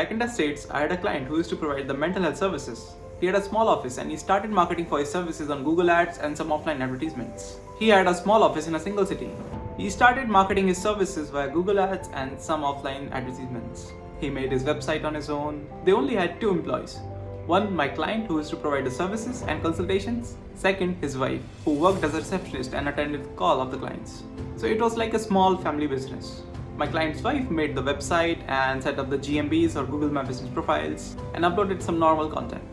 Back in the States, I had a client who used to provide the mental health services. He had a small office and he started marketing for his services on Google Ads and some offline advertisements. He had a small office in a single city. He started marketing his services via Google Ads and some offline advertisements. He made his website on his own. They only had 2 employees. One, my client who used to provide the services and consultations. Second, his wife, who worked as a receptionist and attended the call of the clients. So it was like a small family business. My client's wife made the website and set up the GMBs or Google My Business profiles and uploaded some normal content.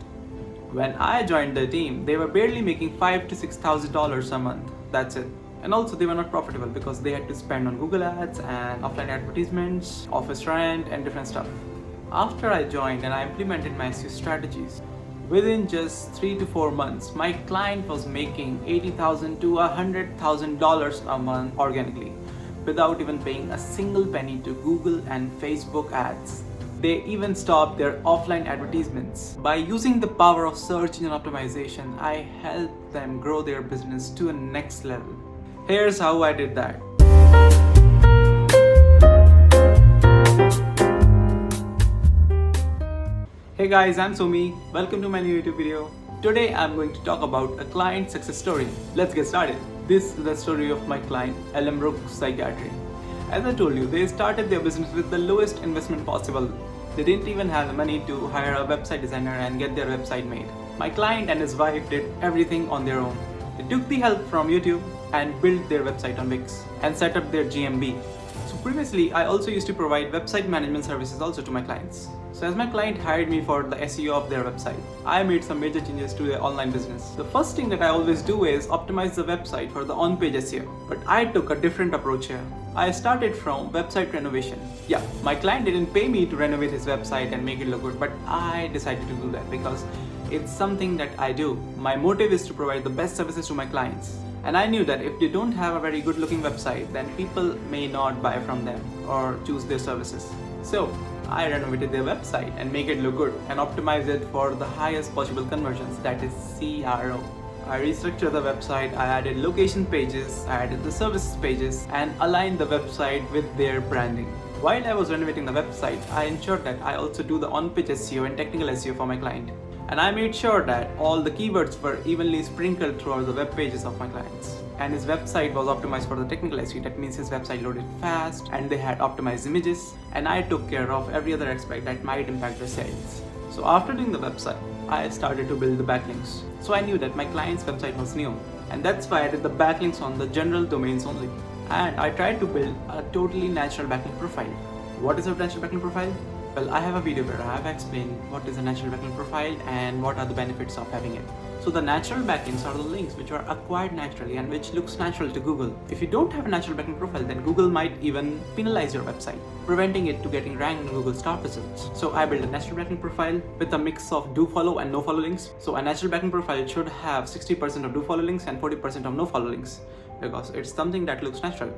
When I joined the team, they were barely making $5,000 to $6,000 a month. That's it. And also they were not profitable because they had to spend on Google Ads and offline advertisements, office rent and different stuff. After I joined and I implemented my SEO strategies, within just 3 to 4 months, my client was making $80,000 to $100,000 a month organically, without even paying a single penny to Google and Facebook ads. They even stopped their offline advertisements. By using the power of search engine optimization, I helped them grow their business to a next level. Here's how I did that. Hey guys, I'm Sumi. Welcome to my new YouTube video. Today I'm going to talk about a client success story. Let's get started. This is the story of my client, Elmbrook Psychiatry. As I told you, they started their business with the lowest investment possible. They didn't even have the money to hire a website designer and get their website made. My client and his wife did everything on their own. They took the help from YouTube and built their website on Wix and set up their GMB. So previously, I also used to provide website management services also to my clients. So as my client hired me for the SEO of their website, I made some major changes to their online business. The first thing that I always do is optimize the website for the on-page SEO. But I took a different approach here. I started from website renovation. Yeah, my client didn't pay me to renovate his website and make it look good, but I decided to do that because it's something that I do. My motive is to provide the best services to my clients. And I knew that if they don't have a very good looking website, then people may not buy from them or choose their services. So I renovated their website and make it look good and optimize it for the highest possible conversions, that is CRO. I restructured the website, I added location pages, I added the services pages and aligned the website with their branding. While I was renovating the website, I ensured that I also do the on-page SEO and technical SEO for my client. And I made sure that all the keywords were evenly sprinkled throughout the web pages of my clients. And his website was optimized for the technical SEO. That means his website loaded fast and they had optimized images. And I took care of every other aspect that might impact their sales. So after doing the website, I started to build the backlinks. So I knew that my client's website was new. And that's why I did the backlinks on the general domains only. And I tried to build a totally natural backlink profile. What is a natural backlink profile? Well, I have a video where I have explained what is a natural backlink profile and what are the benefits of having it. So the natural backlinks are the links which are acquired naturally and which looks natural to Google. If you don't have a natural backlink profile, then Google might even penalize your website, preventing it to getting ranked in Google start results. So I built a natural backlink profile with a mix of do follow and no follow links. So a natural backlink profile should have 60% of do follow links and 40% of no follow links because it's something that looks natural.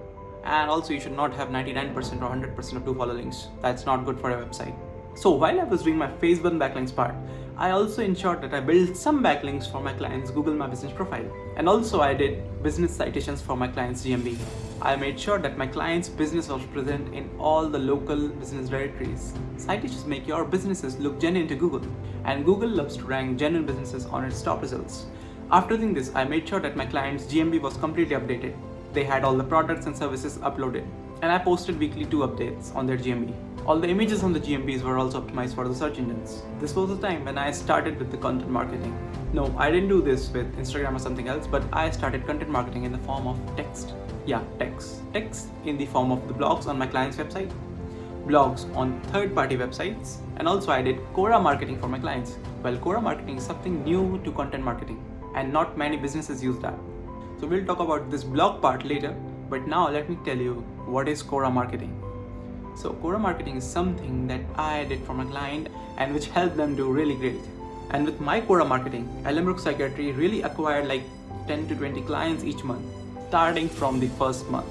And also you should not have 99% or 100% of do follow links. That's not good for your website. So while I was doing my phase 1 backlinks part, I also ensured that I built some backlinks for my client's Google My Business profile. And also I did business citations for my client's GMB. I made sure that my client's business was present in all the local business directories. Citations make your businesses look genuine to Google. And Google loves to rank genuine businesses on its top results. After doing this, I made sure that my client's GMB was completely updated. They had all the products and services uploaded. And I posted weekly 2 updates on their GMB. All the images on the GMBs were also optimized for the search engines. This was the time when I started with the content marketing. No, I didn't do this with Instagram or something else, but I started content marketing in the form of text. Yeah, text. Text in the form of the blogs on my client's website, blogs on third-party websites, and also I did Quora marketing for my clients. Well, Quora marketing is something new to content marketing, and not many businesses use that. So we'll talk about this blog part later, but now let me tell you what is Quora marketing. So Quora marketing is something that I did for my client and which helped them do really great. And with my Quora marketing, Elmbrook Psychiatry really acquired like 10 to 20 clients each month, starting from the first month.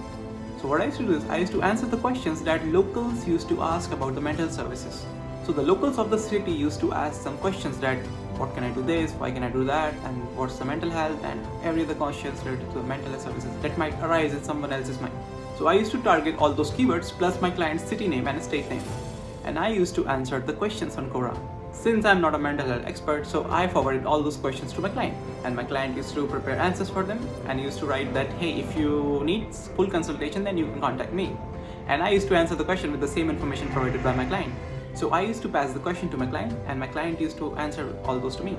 So what I used to do is I used to answer the questions that locals used to ask about the mental services. So the locals of the city used to ask some questions that what can I do this, why can I do that, and what's the mental health, and every other questions related to the mental health services that might arise in someone else's mind. So I used to target all those keywords plus my client's city name and state name. and I used to answer the questions on Quora. Since I'm not a mental health expert, so I forwarded all those questions to my client, and my client used to prepare answers for them and used to write that, hey, if you need full consultation, then you can contact me. And I used to answer the question with the same information provided by my client. So I used to pass the question to my client, and my client used to answer all those to me.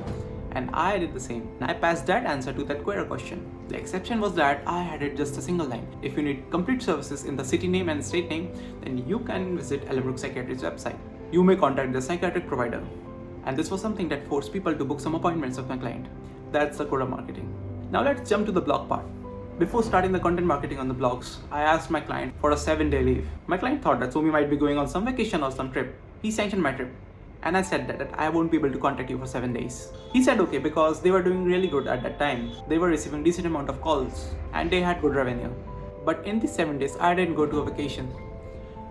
And I did the same. I passed that answer to that Quora question. The exception was that I added just a single line. If you need complete services in the city name and state name, then you can visit Elmbrook Psychiatry's website. You may contact the psychiatric provider. And this was something that forced people to book some appointments with my client. That's the Quora marketing. Now let's jump to the blog part. Before starting the content marketing on the blogs, I asked my client for a 7-day leave. My client thought that Somi might be going on some vacation or some trip. He sanctioned my trip. And I said that I won't be able to contact you for 7 days. He said okay, because they were doing really good at that time. They were receiving decent amount of calls and they had good revenue. But in these 7 days, I didn't go to a vacation.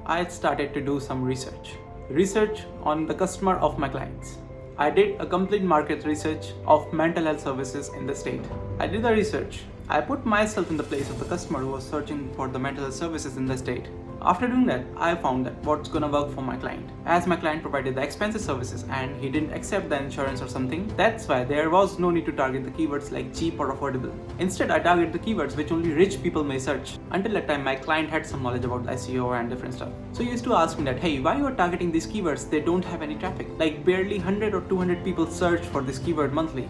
I started to do some research on the customer of my clients. I did a complete market research of mental health services in the state. I did the research. I put myself in the place of the customer who was searching for the mental health services in the state. After doing that, I found that what's gonna work for my client. As my client provided the expensive services and he didn't accept the insurance or something, that's why there was no need to target the keywords like cheap or affordable. Instead, I targeted the keywords which only rich people may search. Until that time, my client had some knowledge about SEO and different stuff. So he used to ask me that, hey, why you are targeting these keywords? They don't have any traffic. Like barely 100 or 200 people search for this keyword monthly.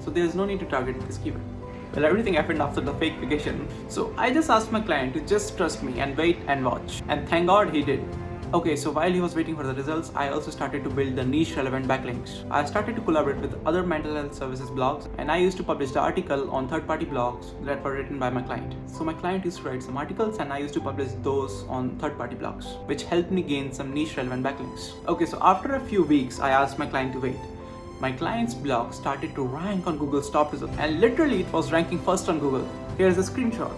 So there's no need to target this keyword. Well, everything happened after the fake vacation. So I just asked my client to just trust me and wait and watch. And thank God he did. Okay, so while he was waiting for the results, I also started to build the niche relevant backlinks. I started to collaborate with other mental health services blogs, and I used to publish the article on third-party blogs that were written by my client. So my client used to write some articles and I used to publish those on third-party blogs, which helped me gain some niche relevant backlinks. Okay, so after a few weeks, I asked my client to wait. My client's blog started to rank on Google's top results, and literally it was ranking first on Google. Here's a screenshot.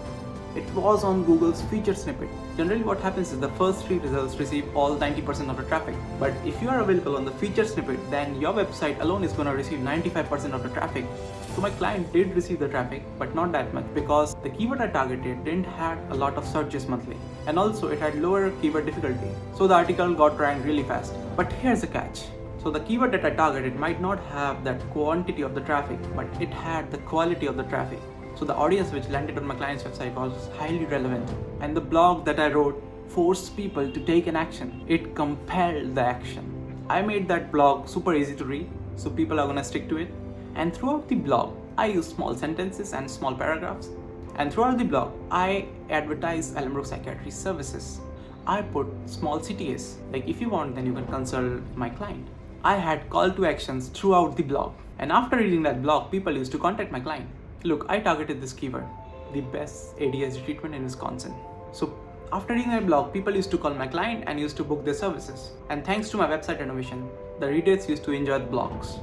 It was on Google's feature snippet. Generally what happens is the first 3 results receive all 90% of the traffic. But if you are available on the feature snippet, then your website alone is going to receive 95% of the traffic. So my client did receive the traffic, but not that much, because the keyword I targeted didn't have a lot of searches monthly. And also it had lower keyword difficulty. So the article got ranked really fast. But here's the catch. So the keyword that I targeted might not have that quantity of the traffic, but it had the quality of the traffic. So the audience which landed on my client's website was highly relevant. And the blog that I wrote forced people to take an action. It compelled the action. I made that blog super easy to read, so people are gonna stick to it. And throughout the blog, I use small sentences and small paragraphs. And throughout the blog, I advertise Elmbrook Psychiatry services. I put small CTAs, like if you want, then you can consult my client. I had call to actions throughout the blog. And after reading that blog, people used to contact my client. Look, I targeted this keyword, the best ADHD treatment in Wisconsin. So after reading that blog, people used to call my client and used to book their services. And thanks to my website renovation, the readers used to enjoy the blogs.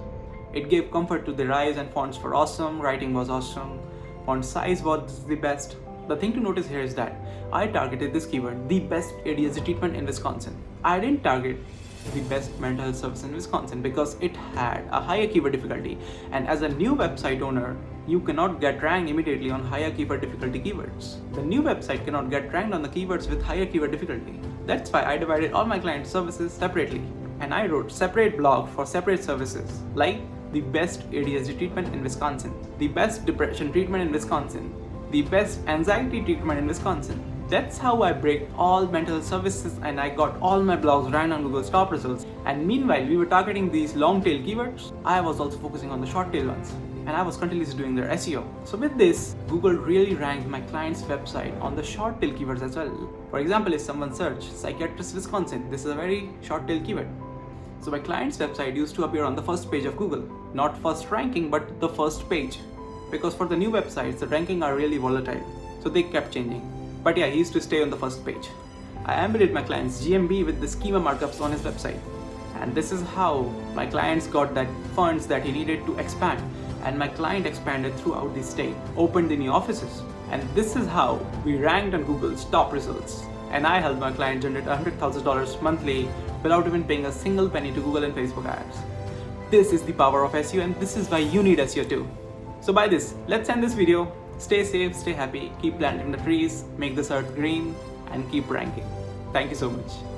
It gave comfort to the rise, and fonts were awesome, writing was awesome, font size was the best. The thing to notice here is that I targeted this keyword, the best ADHD treatment in Wisconsin. I didn't target the best mental health service in Wisconsin because it had a higher keyword difficulty, and as a new website owner, you cannot get ranked immediately on higher keyword difficulty keywords. The new website cannot get ranked on the keywords with higher keyword difficulty. That's why I divided all my client services separately, and I wrote separate blog for separate services, like the best ADHD treatment in Wisconsin, the best depression treatment in Wisconsin, the best anxiety treatment in Wisconsin. That's how I break all mental health services, and I got all my blogs ranked on Google's top results. And meanwhile, we were targeting these long tail keywords. I was also focusing on the short tail ones, and I was continuously doing their SEO. So with this, Google really ranked my client's website on the short tail keywords as well. For example, if someone searched psychiatrist Wisconsin, this is a very short tail keyword. So my client's website used to appear on the first page of Google, not first ranking, but the first page. Because for the new websites, the ranking are really volatile, so they kept changing. But yeah, he used to stay on the first page. I embedded my client's GMB with the schema markups on his website. And this is how my clients got that funds that he needed to expand. And my client expanded throughout the state, opened the new offices. And this is how we ranked on Google's top results. And I helped my client generate $100,000 monthly without even paying a single penny to Google and Facebook ads. This is the power of SEO, and this is why you need SEO too. So by this, let's end this video. Stay safe, stay happy, keep planting the trees, make this earth green, and keep ranking. Thank you so much.